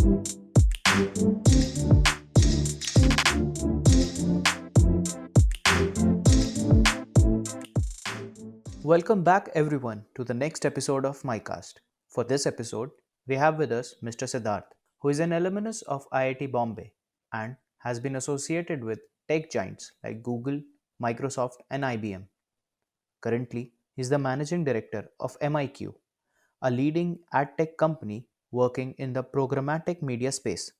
Welcome back, everyone, to the next episode of MyCast. For this episode, we have with us Mr. Siddharth, who is an alumnus of IIT Bombay and has been associated with tech giants like Google, Microsoft, and IBM. Currently, he is the managing director of MIQ, a leading AdTech company working in the programmatic media space.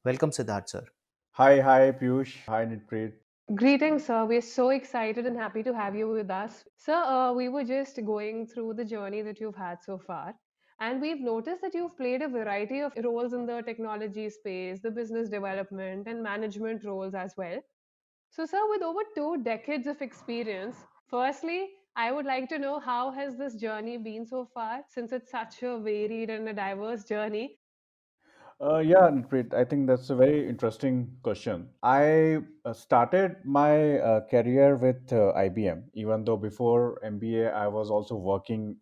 Welcome, Siddharth, sir. Hi, Piyush. Hi, Nitpreet. Greetings, sir. We're so excited and happy to have you with us. Sir, we were just going through the journey that you've had so far, and we've noticed that you've played a variety of roles in the technology space, the business development, and management roles as well. So, sir, with over 2 decades of experience, firstly, I would like to know how has this journey been so far, since it's such a varied and a diverse journey. Yeah, Nitpreet, I think that's a very interesting question. I started my career with IBM, even though before MBA, I was also working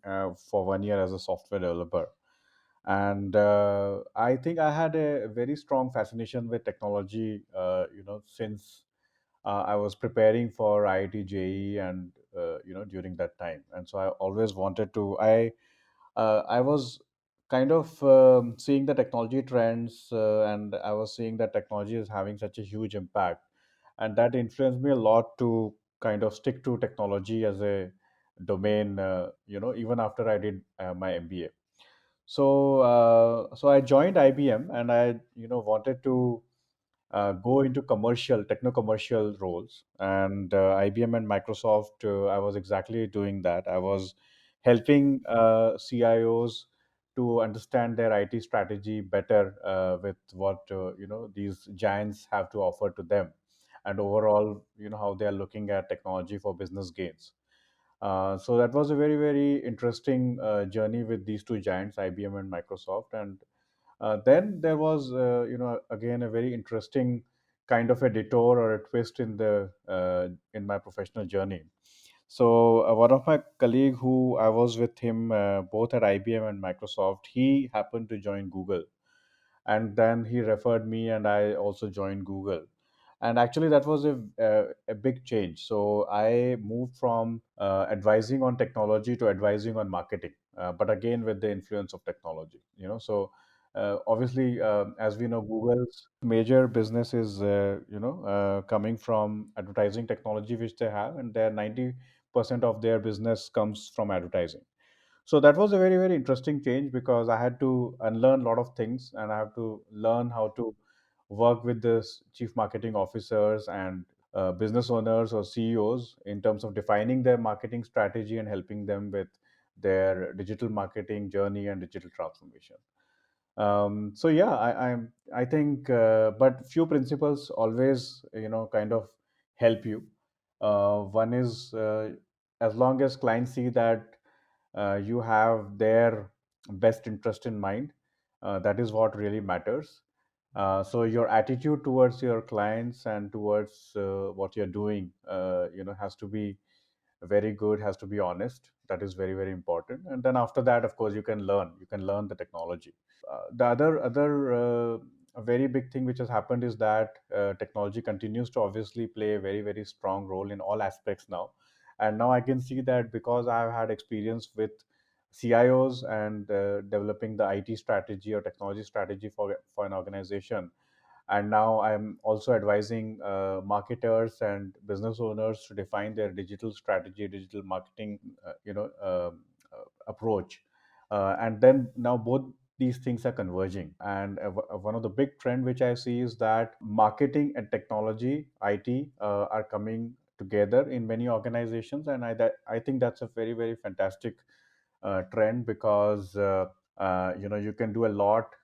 for 1 year as a software developer. And I think I had a very strong fascination with technology, since I was preparing for IIT JEE and, during that time. And so I always wanted to, I was kind of seeing the technology trends, and I was seeing that technology is having such a huge impact, and that influenced me a lot to kind of stick to technology as a domain. Even after I did my MBA. So I joined IBM, and I wanted to go into techno-commercial roles. And IBM and Microsoft, I was exactly doing that. I was helping CIOs to understand their IT strategy better with what these giants have to offer to them, and overall, how they are looking at technology for business gains. So that was a very, very interesting journey with these two giants, IBM and Microsoft. And then there was, again, a very interesting kind of a detour or a twist in my professional journey. So one of my colleague who I was with him both at IBM and Microsoft, he happened to join Google, and then he referred me, and I also joined Google. And actually, that was a big change. So I moved from advising on technology to advising on marketing, but again with the influence of technology. Obviously, as we know, Google's major business is coming from advertising technology, which they have, and their 90% of their business comes from advertising. So that was a very, very interesting change, because I had to unlearn a lot of things, and I have to learn how to work with the chief marketing officers and business owners or CEOs in terms of defining their marketing strategy and helping them with their digital marketing journey and digital transformation. So yeah, I think, but few principles always kind of help you. One is, as long as clients see that you have their best interest in mind, that is what really matters. So your attitude towards your clients and towards what you're doing, has to be very good, has to be honest. That is very, very important. And then after that, of course, you can learn the technology. The other a very big thing which has happened is that technology continues to obviously play a very, very strong role in all aspects now. And now I can see that, because I have had experience with CIOs and developing the IT strategy or technology strategy for an organization. And now I'm also advising marketers and business owners to define their digital strategy, digital marketing, approach. And then now both these things are converging. And one of the big trend which I see is that marketing and technology, IT, are coming together in many organizations. And I think that's a very, very fantastic trend, because you can do a lot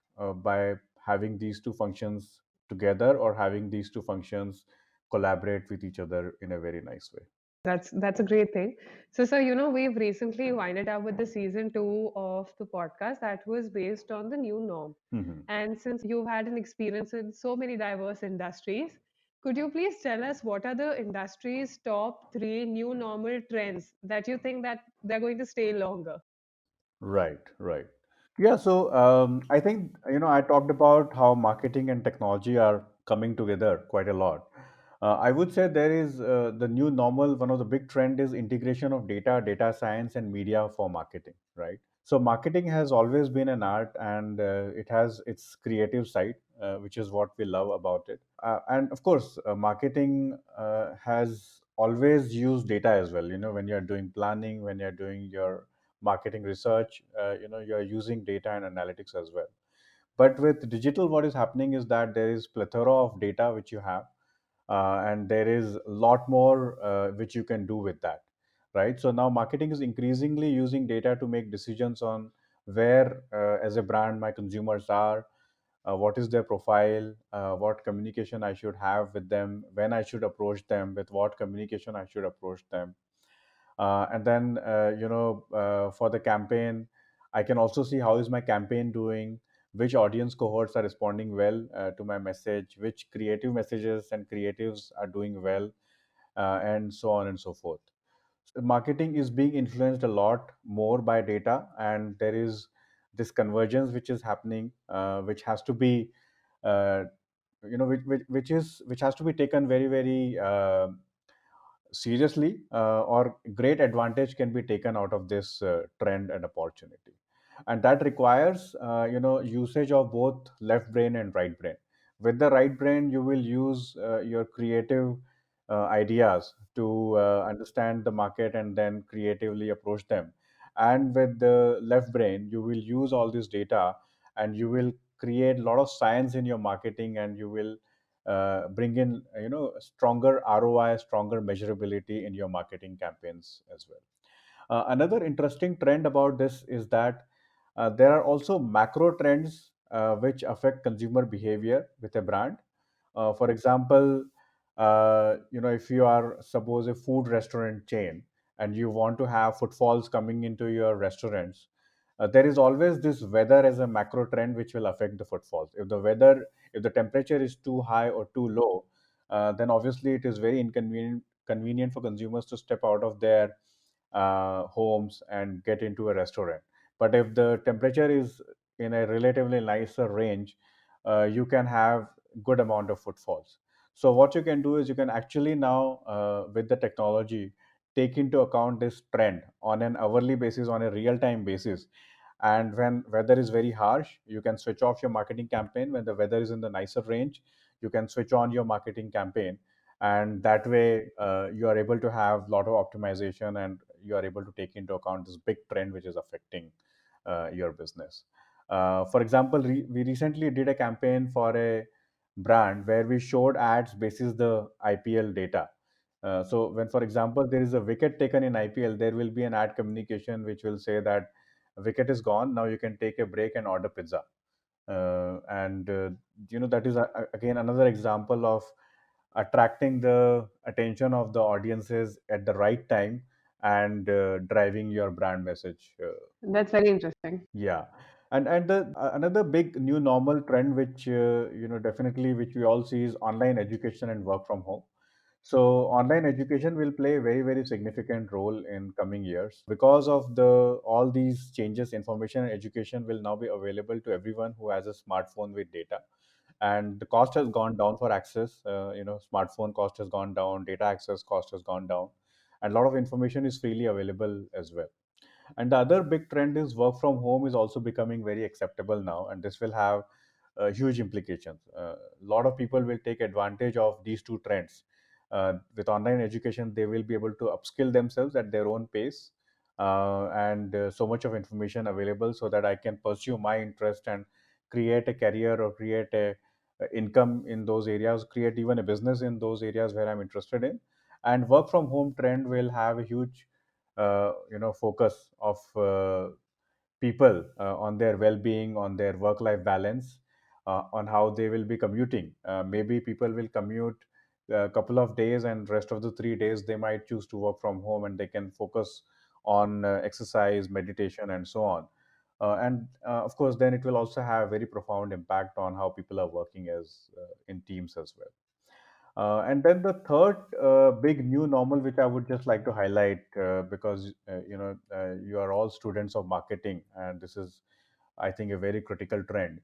by having these two functions together, or having these two functions collaborate with each other in a very nice way. That's a great thing. So, sir, we've recently winded up with the season 2 of the podcast that was based on the new norm. Mhm. And since you've had an experience in so many diverse industries, could you please tell us what are the industry's top 3 new normal trends that you think that they're going to stay longer? Right, right. Yeah, so I think I talked about how marketing and technology are coming together quite a lot. I would say there is the new normal. One of the big trend is integration of data, data science, and media for marketing. Right. So marketing has always been an art, and it has its creative side, which is what we love about it. And of course, marketing has always used data as well. When you're doing planning, when you're doing your marketing research, you're using data and analytics as well. But with digital, what is happening is that there is plethora of data which you have, and there is a lot more which you can do with that, right? So now marketing is increasingly using data to make decisions on where, as a brand, my consumers are, what is their profile, what communication I should have with them, when I should approach them, with what communication I should approach them. And then for the campaign, I can also see how is my campaign doing, which audience cohorts are responding well to my message, which creative messages and creatives are doing well, and so on and so forth. So marketing is being influenced a lot more by data, and there is this convergence which is happening, which has to be uh, which has to be taken very, very seriously, or great advantage can be taken out of this trend and opportunity. And that requires usage of both left brain and right brain. With the right brain, you will use your creative ideas to understand the market and then creatively approach them. And with the left brain, you will use all this data, and you will create a lot of science in your marketing, and you will bring in stronger ROI, stronger measurability in your marketing campaigns as well. Another interesting trend about this is that there are also macro trends which affect consumer behavior with a brand. For example, if you are, suppose, a food restaurant chain, and you want to have footfalls coming into your restaurants, there is always this weather as a macro trend which will affect the footfalls. If the temperature is too high or too low, then obviously it is very convenient for consumers to step out of their homes and get into a restaurant. But if the temperature is in a relatively nicer range, you can have good amount of footfalls. So what you can do is you can actually now, with the technology, take into account this trend on an hourly basis, on a real time basis. And when weather is very harsh, you can switch off your marketing campaign. When the weather is in the nicer range, you can switch on your marketing campaign. And that way, you are able to have a lot of optimization, and you are able to take into account this big trend which is affecting your business. For example, we recently did a campaign for a brand where we showed ads basis the IPL data. So when, for example, there is a wicket taken in IPL, there will be an ad communication which will say that wicket is gone. Now you can take a break and order pizza. And that is again another example of attracting the attention of the audiences at the right time, and driving your brand message. That's very interesting. Yeah. And the another big new normal trend which definitely which we all see is online education and work from home. So online education will play a very, very significant role in coming years because of the all these changes. Information and education will now be available to everyone who has a smartphone with data, and the cost has gone down for access. Smartphone cost has gone down, data access cost has gone down, and a lot of information is freely available as well. And the other big trend is work from home is also becoming very acceptable now, and this will have huge implications. A lot of people will take advantage of these two trends. With online education, they will be able to upskill themselves at their own pace, and so much of information available so that I can pursue my interest and create a career, or create a income in those areas, create even a business in those areas where I'm interested in. And work from home trend will have a huge focus of people on their well-being, on their work-life balance, on how they will be commuting. Maybe people will commute a couple of days, and rest of the 3 days they might choose to work from home, and they can focus on exercise, meditation, and so on. And of course, then it will also have very profound impact on how people are working as in teams as well. And then the third big new normal, which I would just like to highlight, because you are all students of marketing, and this is I think, a very critical trend.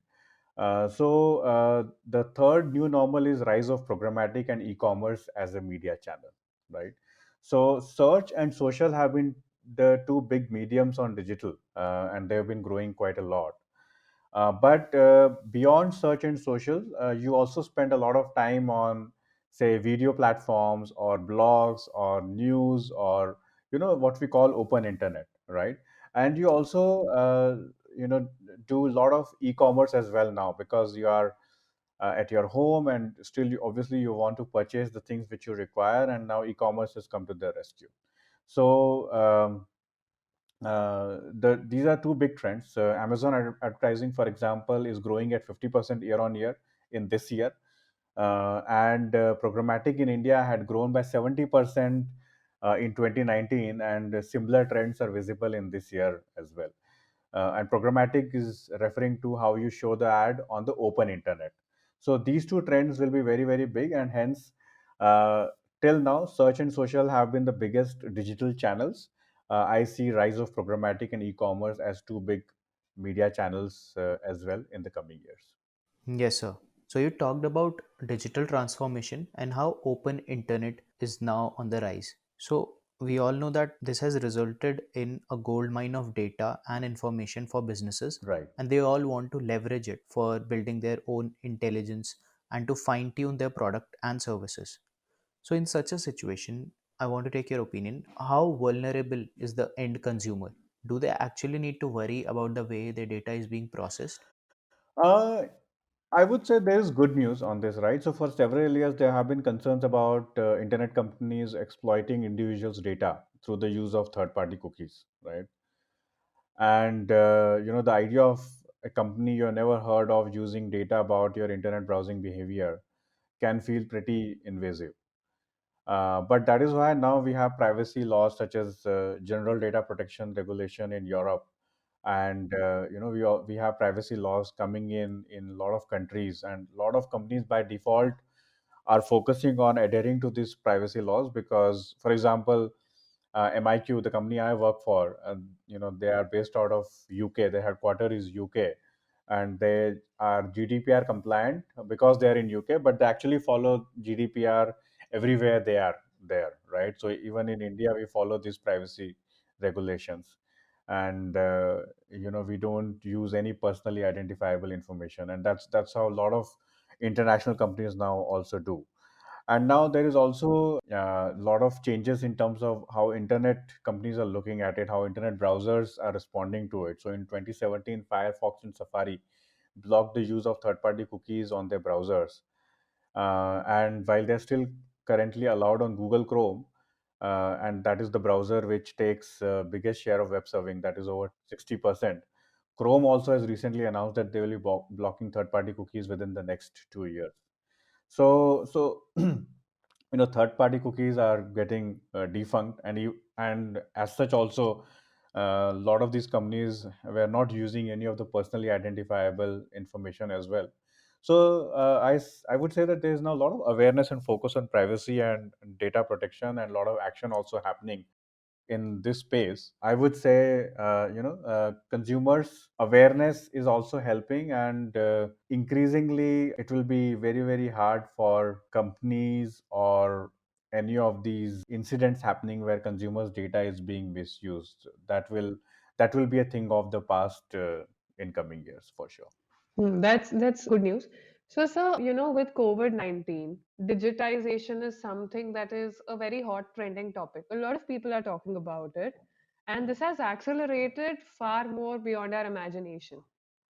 So the third new normal is rise of programmatic and e-commerce as a media channel, right? So search and social have been the two big mediums on digital, and they've been growing quite a lot. But beyond search and social, you also spend a lot of time on, say, video platforms or blogs or news or what we call open internet, right? And you also do a lot of e-commerce as well now, because you are at your home, and still obviously you want to purchase the things which you require, and now e-commerce has come to the rescue. So these are two big trends. Amazon advertising, for example, is growing at 50% year on year in this year, and programmatic in India had grown by 70% in 2019, and similar trends are visible in this year as well. And programmatic is referring to how you show the ad on the open internet. So these two trends will be very, very big, and hence, uh, till now, search and social have been the biggest digital channels. I see rise of programmatic and e-commerce as two big media channels as well in the coming years. Yes, sir. So you talked about digital transformation and how open internet is now on the rise. So we all know that this has resulted in a gold mine of data and information for businesses, Right. and they all want to leverage it for building their own intelligence and to fine tune their product and services. So in such a situation, I want to take your opinion. How vulnerable is the end consumer? Do they actually need to worry about the way their data is being processed? Uh, I would say there is good news on this, right? So for several years, there have been concerns about internet companies exploiting individuals' data through the use of third-party cookies, right? And the idea of a company you have never heard of using data about your internet browsing behavior can feel pretty invasive. But that is why now we have privacy laws such as General Data Protection Regulation in Europe, and we have privacy laws coming in a lot of countries, and a lot of companies by default are focusing on adhering to these privacy laws because, for example, MIQ, the company I work for, they are based out of UK. Their headquarter is UK, and they are GDPR compliant because they are in UK, but they actually follow GDPR everywhere they are there, right? So even in India, we follow these privacy regulations, and we don't use any personally identifiable information, and that's how a lot of international companies now also do. And now there is also a lot of changes in terms of how internet companies are looking at it, how internet browsers are responding to it. So in 2017, Firefox and Safari blocked the use of third-party cookies on their browsers. And while they're still currently allowed on Google Chrome, and that is the browser which takes biggest share of web serving, that is over 60%. Chrome also has recently announced that they will be blocking third-party cookies within the next 2 years. So third-party cookies are getting defunct, and as such also, a lot of these companies were not using any of the personally identifiable information as well. So I would say that there is now a lot of awareness and focus on privacy and data protection, and a lot of action also happening in this space. I would say, consumers' awareness is also helping, and increasingly, it will be very, very hard for companies or any of these incidents happening where consumers' data is being misused. That will be a thing of the past in coming years for sure. That's good news. So, sir, with COVID-19, digitization is something that is a very hot trending topic. A lot of people are talking about it, and this has accelerated far more beyond our imagination.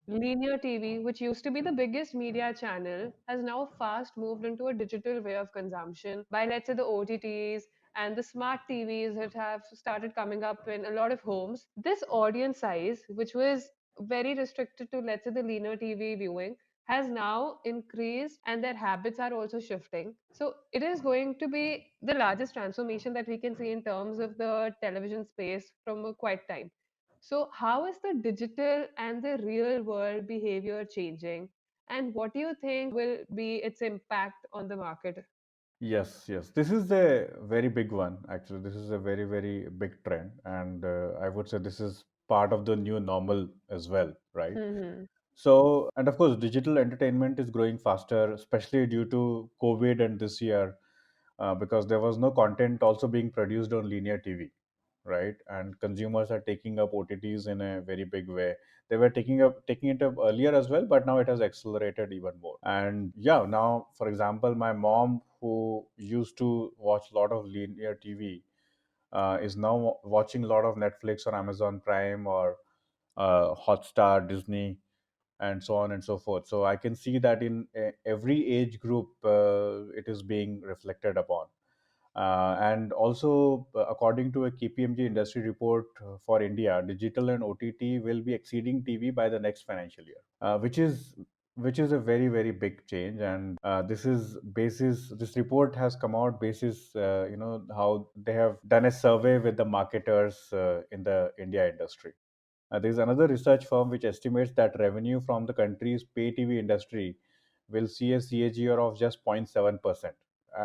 Linear TV, which used to be the biggest media channel, has now fast moved into a digital way of consumption by, let's say, the OTTs and the smart TVs that have started coming up in a lot of homes. This audience size, which was very restricted to, let's say, the linear TV viewing, has now increased and their habits are also shifting. So it is going to be the largest transformation that we can see in terms of the television space from a quite time. So, how is the digital and the real world behavior changing? And what do you think will be its impact on the market? Yes, yes. This is a very big one, actually. This is a very, very big trend. And I would say this is part of the new normal as well, right? Mm-hmm. So, and of course, digital entertainment is growing faster, especially due to COVID and this year, because there was no content also being produced on linear TV, right? And consumers are taking up OTTs in a very big way. They were taking it up earlier as well, but now it has accelerated even more. And yeah, now for example, my mom, who used to watch a lot of linear TV, is now watching a lot of Netflix or Amazon Prime or Hotstar, Disney, and so on and so forth. So I can see that in every age group, it is being reflected upon. And also, according to a KPMG industry report for India, digital and OTT will be exceeding TV by the next financial year, which is a very very big change. And this report has come out basis how they have done a survey with the marketers in the India industry. There is another research firm which estimates that revenue from the country's pay TV industry will see a CAGR of just 0.7%.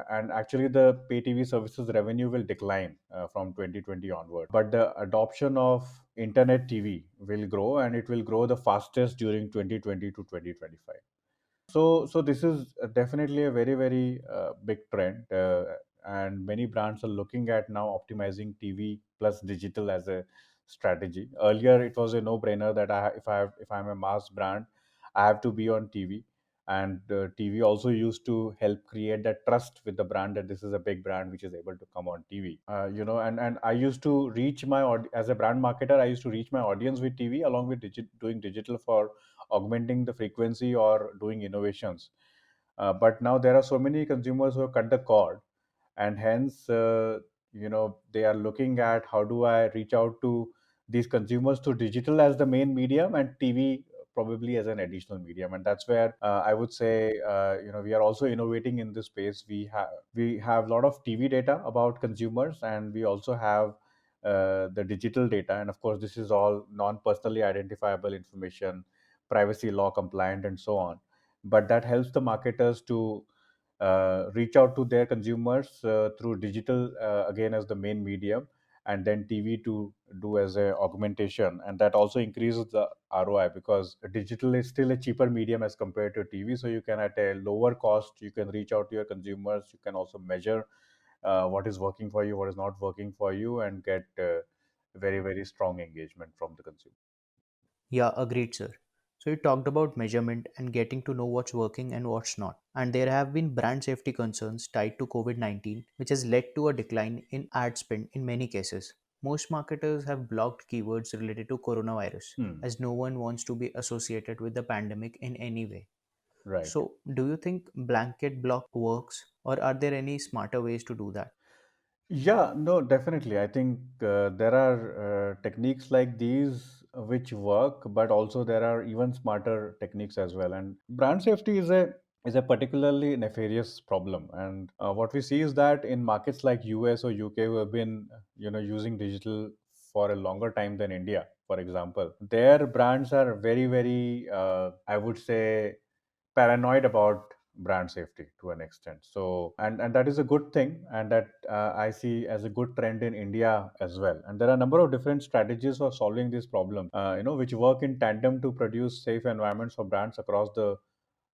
And actually, the pay TV services revenue will decline from 2020 onward. But the adoption of internet TV will grow, and it will grow the fastest during 2020 to 2025. So this is definitely a very very big trend, and many brands are looking at now optimizing TV plus digital as a strategy. Earlier, it was a no-brainer that if I'm a mass brand, I have to be on TV, and TV also used to help create that trust with the brand that this is a big brand which is able to come on TV. And I used to reach as a brand marketer, I used to reach my audience with TV along with doing digital for augmenting the frequency or doing innovations. But now there are so many consumers who have cut the cord, and hence, they are looking at how do I reach out to these consumers through digital as the main medium and TV probably as an additional medium. And that's where I would say, we are also innovating in this space. We have a lot of TV data about consumers, and we also have the digital data. And of course, this is all non-personally identifiable information, privacy law compliant, and so on. But that helps the marketers to reach out to their consumers through digital again as the main medium, and then TV to do as a augmentation. And that also increases the ROI, because digital is still a cheaper medium as compared to TV. So you can, at a lower cost, you can reach out to your consumers. You can also measure what is working for you, what is not working for you, and get very very strong engagement from the consumer. Yeah, agreed, sir. So you talked about measurement and getting to know what's working and what's not. And there have been brand safety concerns tied to COVID-19, which has led to a decline in ad spend in many cases. Most marketers have blocked keywords related to coronavirus, Hmm. as no one wants to be associated with the pandemic in any way. Right. So, do you think blanket block works, or are there any smarter ways to do that? Yeah, no, definitely. I think there are techniques like these which work, but also there are even smarter techniques as well. And brand safety is a particularly nefarious problem. And what we see is that in markets like US or UK, who have been using digital for a longer time than India, for example, their brands are very very I would say paranoid about brand safety to an extent. So, and that is a good thing, and that I see as a good trend in India as well. And there are a number of different strategies for solving this problem, which work in tandem to produce safe environments for brands across the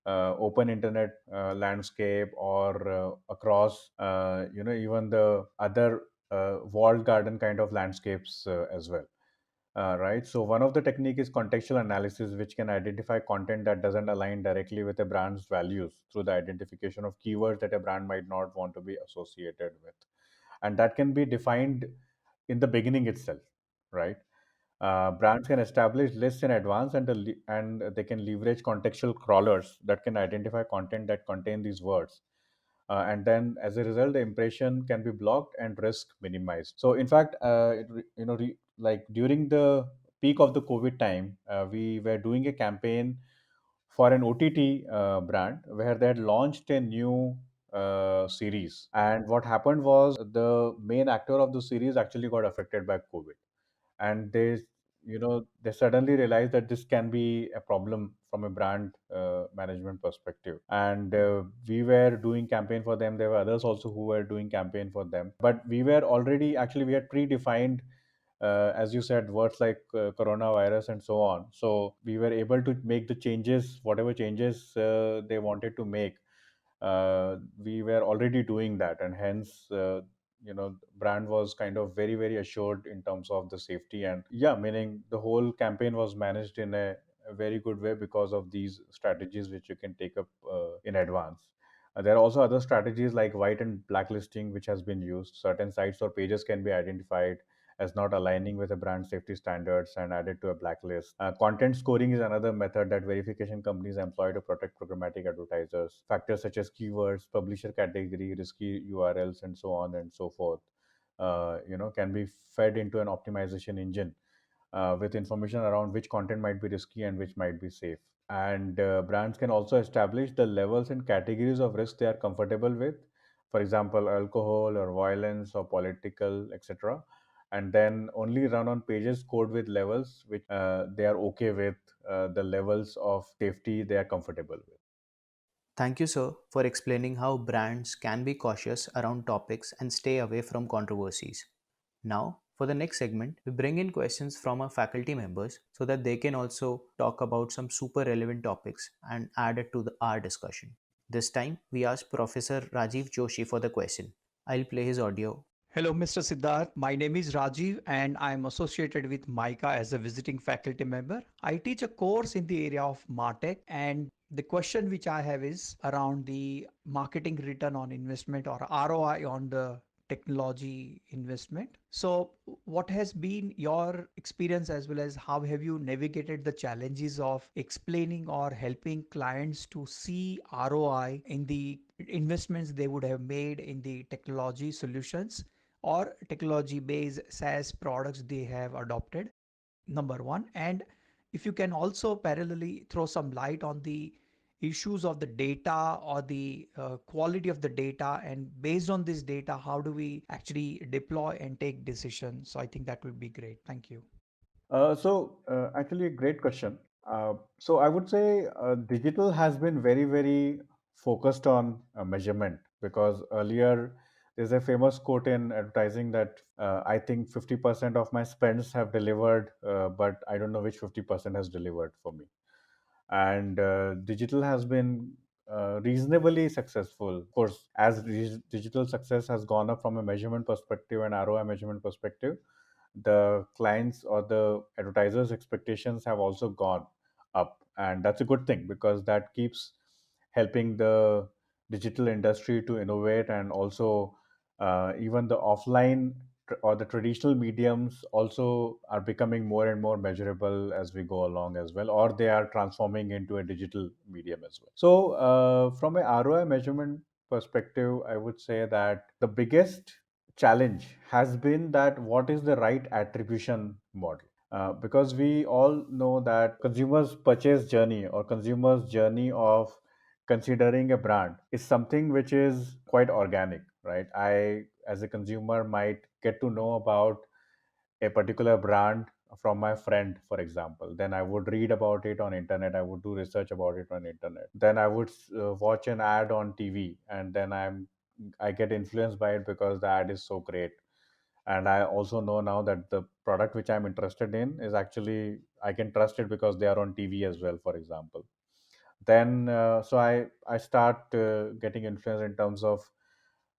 open internet landscape, or across even the other walled garden kind of landscapes as well. Right. So one of the technique is contextual analysis, which can identify content that doesn't align directly with a brand's values through the identification of keywords that a brand might not want to be associated with, and that can be defined in the beginning itself. Right. Brands can establish lists in advance, and they can leverage contextual crawlers that can identify content that contain these words, and then as a result the impression can be blocked and risk minimized. So in fact, like during the peak of the COVID time, we were doing a campaign for an OTT brand where they had launched a new series, and what happened was the main actor of the series actually got affected by COVID, and they suddenly realized that this can be a problem from a brand management perspective. And we were doing campaign for them. There were others also who were doing campaign for them, but we were already, actually we had predefined as you said, words like coronavirus and so on. So we were able to make the changes, whatever changes they wanted to make. We were already doing that, and hence, brand was kind of very, very assured in terms of the safety. And yeah, meaning the whole campaign was managed in a very good way because of these strategies which you can take up in advance. There are also other strategies like white and blacklisting, which has been used. Certain sites or pages can be identified as not aligning with the brand safety standards and added to a blacklist. Content scoring is another method that verification companies employ to protect programmatic advertisers. Factors such as keywords, publisher category, risky URLs, and so on and so forth, can be fed into an optimization engine with information around which content might be risky and which might be safe. And brands can also establish the levels and categories of risk they are comfortable with, for example, alcohol or violence or political, etc. And then only run on pages scored with levels which they are okay with, the levels of safety they are comfortable with. Thank you, sir, for explaining how brands can be cautious around topics and stay away from controversies. Now, for the next segment, we bring in questions from our faculty members so that they can also talk about some super relevant topics and add it to our discussion. This time, we asked Professor Rajiv Joshi for the question. I'll play his audio. Hello, Mr. Siddharth. My name is Rajiv and I'm associated with MICA as a visiting faculty member. I teach a course in the area of MarTech, and the question which I have is around the marketing return on investment or ROI on the technology investment. So, what has been your experience as well as how have you navigated the challenges of explaining or helping clients to see ROI in the investments they would have made in the technology solutions or technology based SaaS products they have adopted? Number one. And if you can also parallelly throw some light on the issues of the data or the quality of the data, and based on this data, how do we actually deploy and take decisions? So I think that would be great. Thank you. Actually, a great question. So I would say digital has been very, very focused on measurement, because earlier there's a famous quote in advertising that I think 50% of my spends have delivered, but I don't know which 50% has delivered for me. And digital has been reasonably successful. Of course, as digital success has gone up from a measurement perspective and ROI measurement perspective, the clients or the advertisers' expectations have also gone up, and that's a good thing because that keeps helping the digital industry to innovate. And also even the offline or the traditional mediums also are becoming more and more measurable as we go along as well, or they are transforming into a digital medium as well. So from a ROI measurement perspective, I would say that the biggest challenge has been that what is the right attribution model. Because we all know that consumers purchase journey or consumers journey of considering a brand is something which is quite organic, right? I, as a consumer, might get to know about a particular brand from my friend, for example. Then I would read about it on internet, I would do research about it on internet, then I would watch an ad on TV, and then I get influenced by it because the ad is so great. And I also know now that the product which I'm interested in is actually, I can trust it because they are on TV as well, for example. Then so I start getting influenced in terms of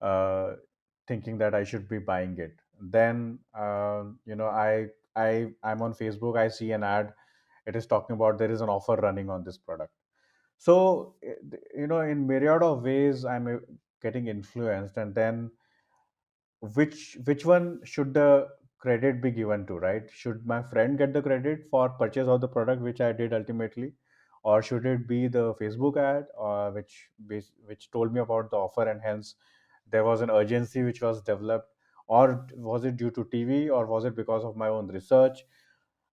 uh, thinking that I should be buying it. Then I'm on Facebook, I see an ad, it is talking about there is an offer running on this product. So in myriad of ways I'm getting influenced. And then which one should the credit be given to, right? Should my friend get the credit for purchase of the product which I did ultimately, or should it be the Facebook ad, which told me about the offer, and hence there was an urgency which was developed, or was it due to TV, or was it because of my own research?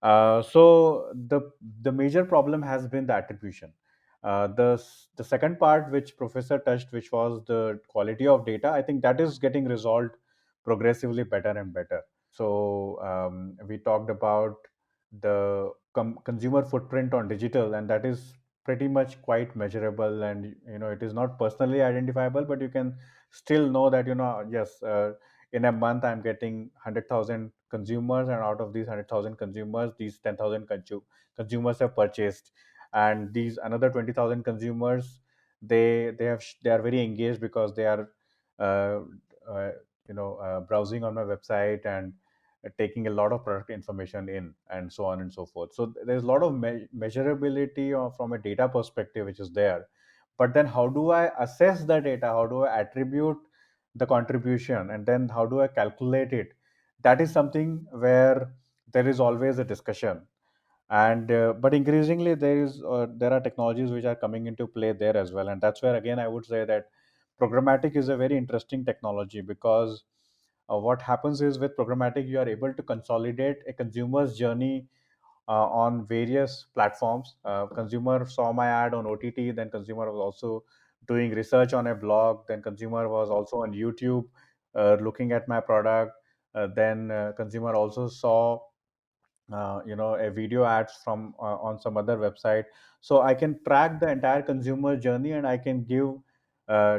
So the major problem has been the attribution. The second part which professor touched, which was the quality of data, I think that is getting resolved progressively better and better. So we talked about the consumer footprint on digital, and that is pretty much quite measurable. And it is not personally identifiable, but you can still know that yes, in a month I'm getting 100,000 consumers, and out of these 100,000 consumers, these 10,000 consumers have purchased, and these another 20,000 consumers, they are very engaged because they are uh, uh, browsing on my website and taking a lot of product information in, and so on and so forth. So there's a lot of measurability from a data perspective which is there. But then how do I assess the data, how do I attribute the contribution, and then how do I calculate it? That is something where there is always a discussion. And but increasingly there are technologies which are coming into play there as well, and that's where again I would say that programmatic is a very interesting technology, because what happens is with programmatic you are able to consolidate a consumer's journey on various platforms. Consumer saw my ad on OTT, then consumer was also doing research on a blog, then consumer was also on YouTube looking at my product, then consumer also saw a video ads from on some other website. So I can track the entire consumer journey, and I can give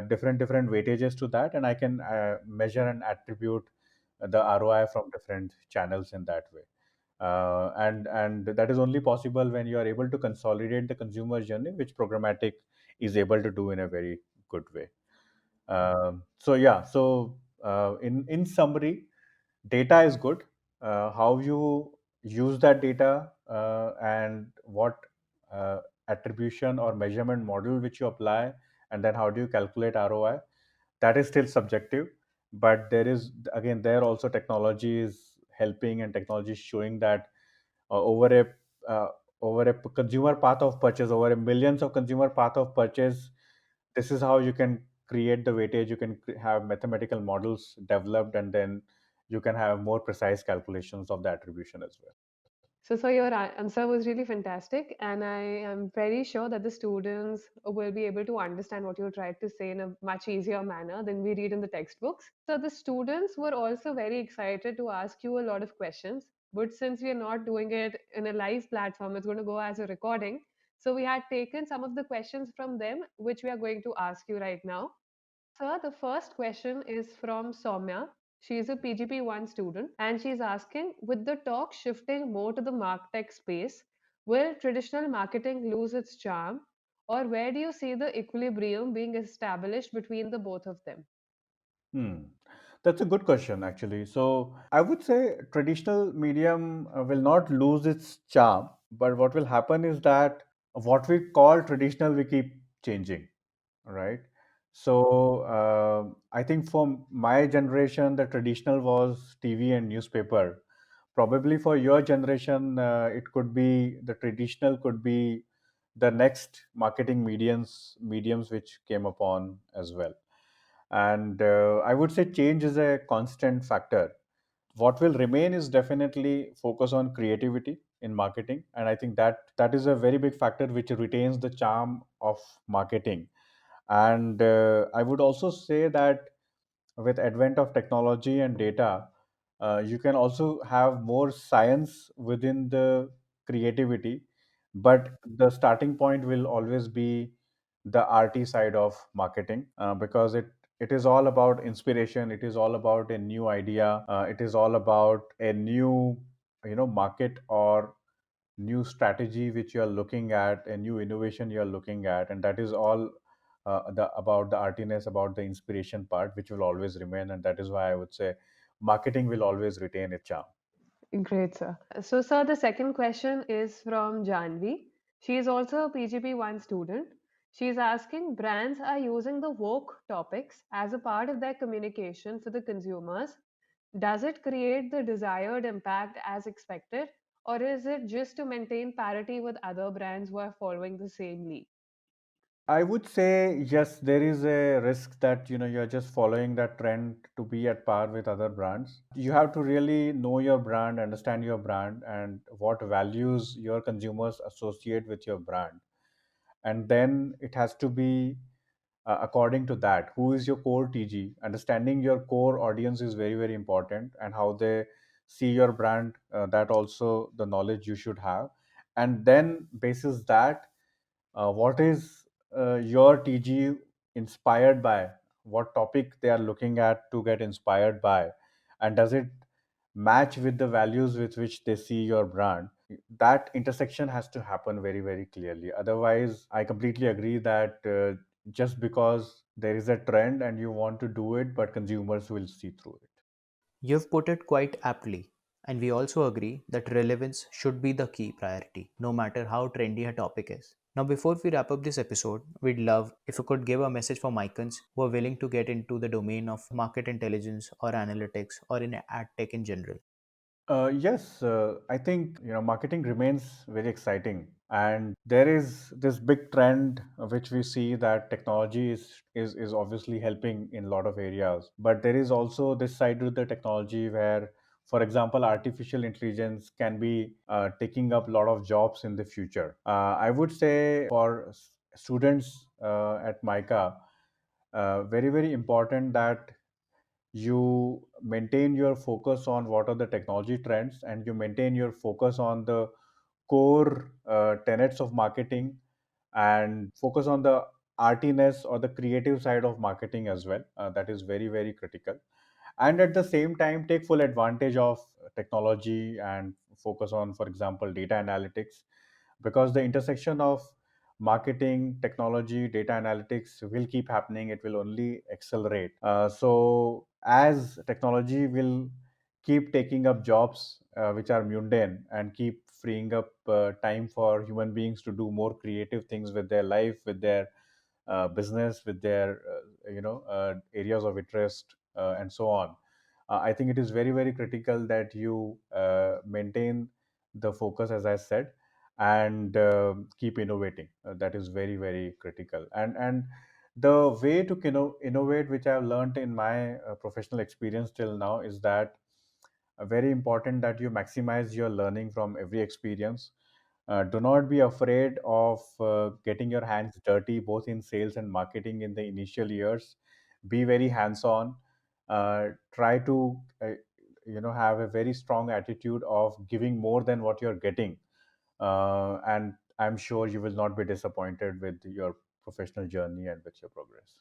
different weightages to that, and I can measure and attribute the ROI from different channels in that way. And that is only possible when you are able to consolidate the consumer journey, which programmatic is able to do in a very good way. So yeah, so in summary, data is good. How you use that data, and what uh, attribution or measurement model which you apply, and then how do you calculate ROI, that is still subjective. But there is, again, there also technology is helping, and technology is showing that uh, over a uh, over a consumer path of purchase, over a millions of consumer path of purchase, this is how you can create the weightage. You can have mathematical models developed, and then you can have more precise calculations of the attribution as well. So your answer was really fantastic, and I am very sure that the students will be able to understand what you tried to say in a much easier manner than we read in the textbooks. So the students were also very excited to ask you a lot of questions, but since we are not doing it in a live platform, it's going to go as a recording. So we had taken some of the questions from them, which we are going to ask you right now. Sir, the first question is from Soumya. She is a PGP1 student and she's asking, with the talk shifting more to the martech space, will traditional marketing lose its charm, or where do you see the equilibrium being established between the both of them? Hmm. That's a good question, actually. So I would say traditional medium will not lose its charm, but what will happen is that what we call traditional, we keep changing, right? So I think for my generation, the traditional was TV and newspaper. Probably for your generation, it could be the traditional could be the next marketing mediums which came upon as well. And I would say change is a constant factor. What will remain is definitely focus on creativity in marketing, and I think that is a very big factor which retains the charm of marketing. And I would also say that with advent of technology and data, you can also have more science within the creativity, but the starting point will always be the RT side of marketing, because it is all about inspiration. It is all about a new idea. It is all about a new market or new strategy which you are looking at, a new innovation you are looking at, and that is all the about the artiness, about the inspiration part, which will always remain, and that is why I would say marketing will always retain its charm. Great, sir. So, sir, the second question is from Janvi. She is also a PGP1 student. She is asking, brands are using the woke topics as a part of their communication for the consumers. Does it create the desired impact as expected, or is it just to maintain parity with other brands who are following the same lead? I would say yes, there is a risk that you're just following that trend to be at par with other brands. You have to really know your brand, understand your brand, and what values your consumers associate with your brand, and then it has to be according to that. Who is your core TG? Understanding your core audience is very, very important, and how they see your brand, that also the knowledge you should have. And then basis that, what is your TG inspired by, what topic they are looking at to get inspired by, and does it match with the values with which they see your brand? That intersection has to happen very, very clearly. Otherwise, I completely agree that just because there is a trend and you want to do it, but consumers will see through it. You've put it quite aptly, and we also agree that relevance should be the key priority, no matter how trendy a topic is. Now, before we wrap up this episode, we'd love if you could give a message for Micans who are willing to get into the domain of market intelligence or analytics or in ad tech in general. Yes, I think marketing remains very exciting, and there is this big trend which we see that technology is obviously helping in a lot of areas. But there is also this side to the technology where, for example, artificial intelligence can be taking up a lot of jobs in the future. I would say for students at MICA, very, very important that you maintain your focus on what are the technology trends, and you maintain your focus on the core tenets of marketing, and focus on the artiness or the creative side of marketing as well. That is very, very critical. And at the same time, take full advantage of technology and focus on, for example, data analytics, because the intersection of marketing, technology, data analytics will keep happening. It will only accelerate. So as technology will keep taking up jobs which are mundane, and keep freeing up time for human beings to do more creative things with their life, with their business, with their areas of interest, and so on. I think it is very, very critical that you maintain the focus, as I said, and keep innovating. That is very, very critical. And the way to innovate, which I've learned in my professional experience till now, is that very important that you maximize your learning from every experience. Do not be afraid of getting your hands dirty, both in sales and marketing in the initial years. Be very hands on. Try to have a very strong attitude of giving more than what you're getting, and I'm sure you will not be disappointed with your professional journey and with your progress.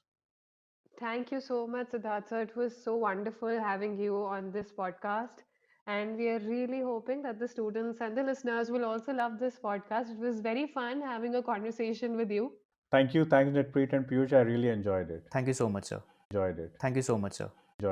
Thank you so much, Siddharth sir. It was so wonderful having you on this podcast. And we are really hoping that the students and the listeners will also love this podcast. It was very fun having a conversation with you. Thank you. Thanks, Netpreet and Piyush. I really enjoyed it. Thank you so much, sir. Thank you so much, sir.